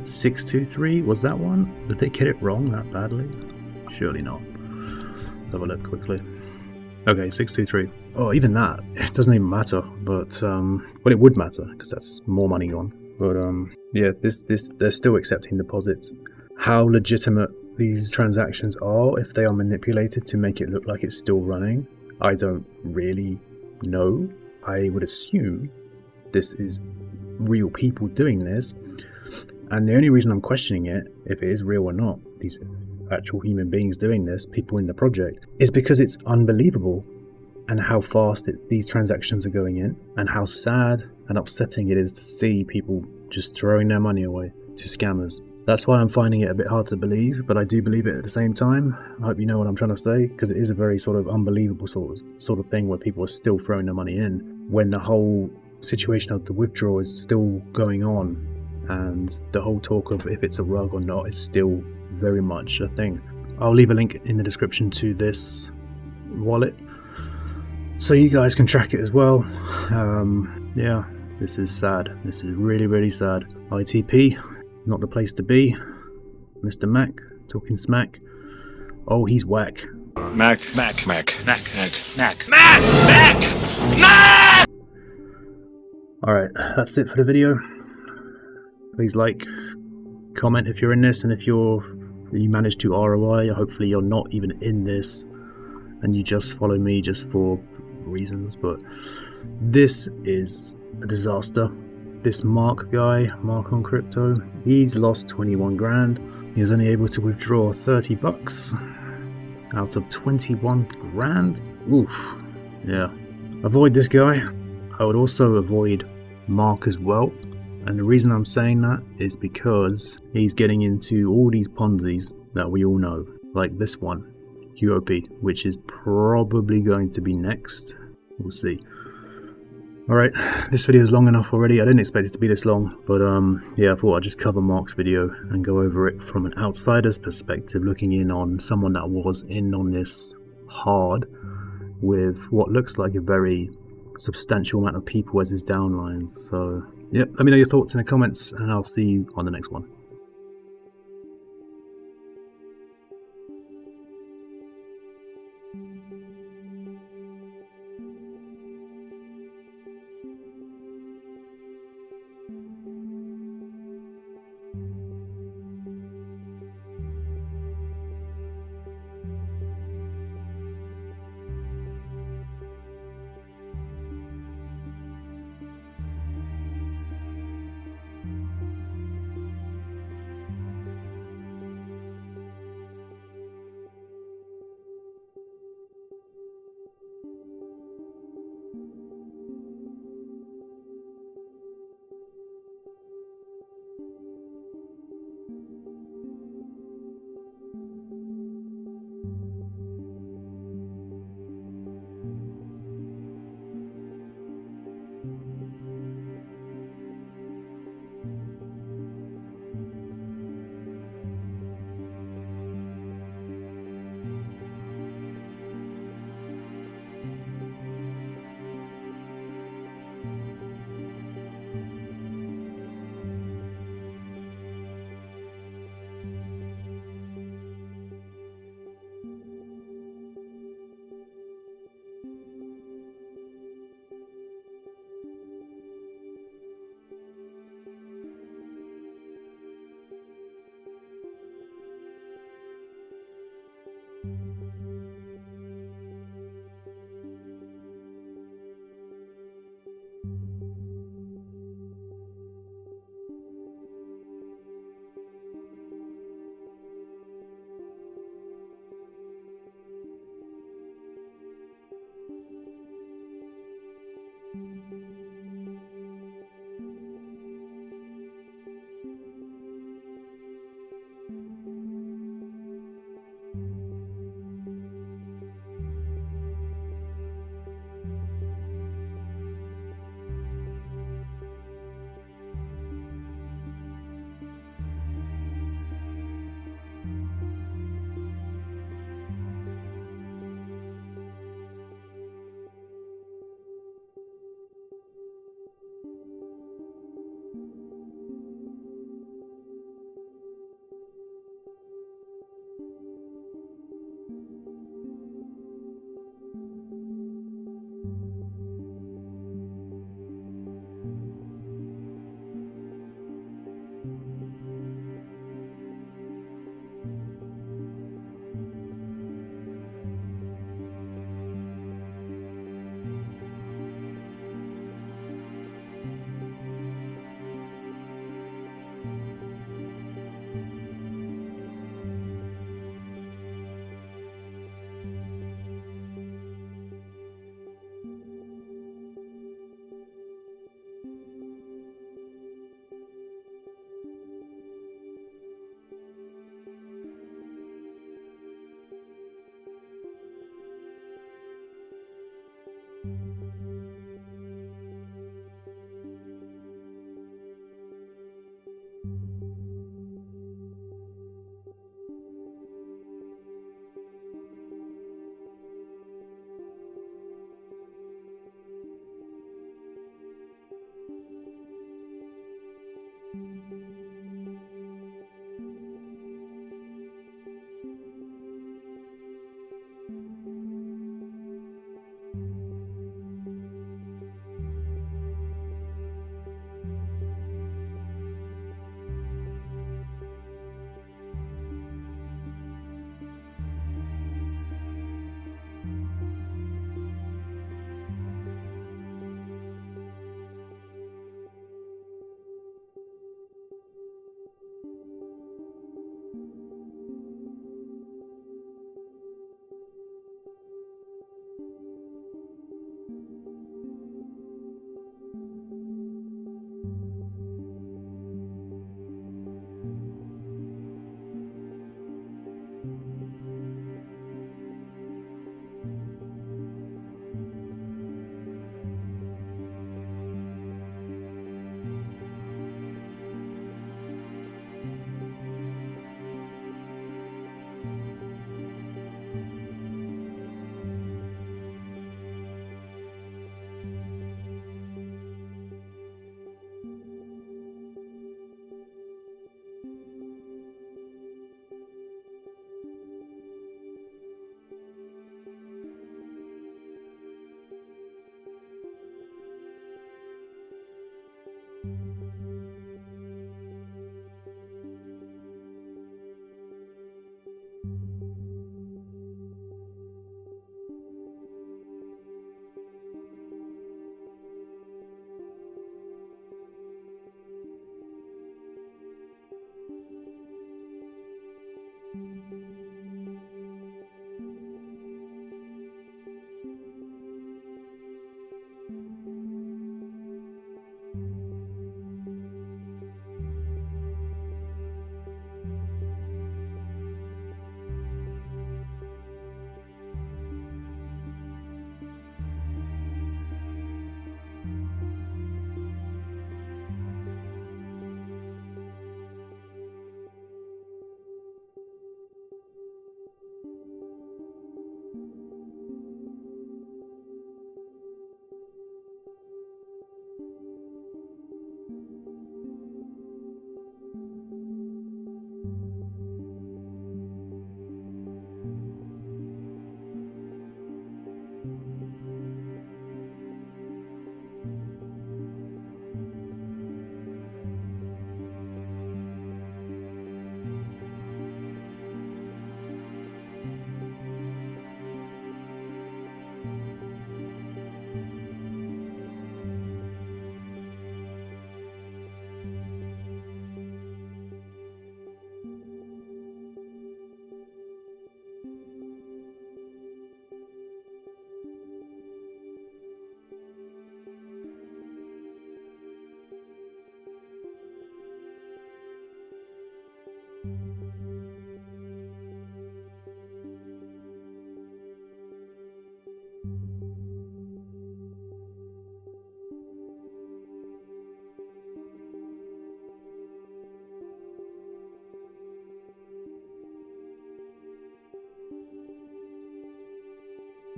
623, was that one? Did they get it wrong that badly? Surely not. Let's have a look quickly. Okay, 623. Oh, even that, it doesn't even matter, but it would matter because that's more money gone. But yeah, this they're still accepting deposits. How legitimate these transactions are, if they are manipulated to make it look like it's still running, I don't really know. I would assume this is real people doing this, and the only reason I'm questioning it, if it is real or not, these actual human beings doing this, people in the project, is because it's unbelievable and how fast these transactions are going in, and how sad and upsetting it is to see people just throwing their money away to scammers. That's why I'm finding it a bit hard to believe, but I do believe it at the same time. I hope you know what I'm trying to say, because it is a very sort of unbelievable sort of thing where people are still throwing their money in when the whole situation of the withdrawal is still going on, and the whole talk of if it's a rug or not is still very much a thing. I'll leave a link in the description to this wallet so you guys can track it as well. Yeah, this is sad. This is really, really sad. ITP, not the place to be. Mr. Mac, talking smack. Oh, he's whack. Mac. Alright, that's it for the video. Please like, comment if you're in this, and if you managed to ROI, hopefully you're not even in this and you just follow me just for reasons, but this is a disaster. This Mark guy, Mark on Crypto, he's lost 21 grand. He was only able to withdraw 30 bucks out of 21 grand. Oof. Yeah. Avoid this guy. I would also avoid Mark as well. And the reason I'm saying that is because he's getting into all these Ponzi's that we all know. Like this one, QOP, which is probably going to be next. We'll see. Alright, this video is long enough already. I didn't expect it to be this long, but yeah, I thought I'd just cover Mark's video and go over it from an outsider's perspective, looking in on someone that was in on this hard with what looks like a very substantial amount of people as his downlines. So, yeah, let me know your thoughts in the comments, and I'll see you on the next one.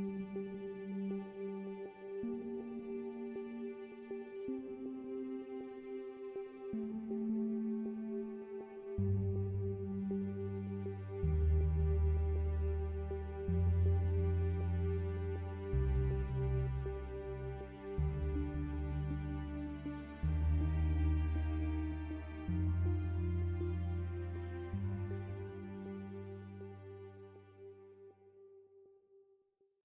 you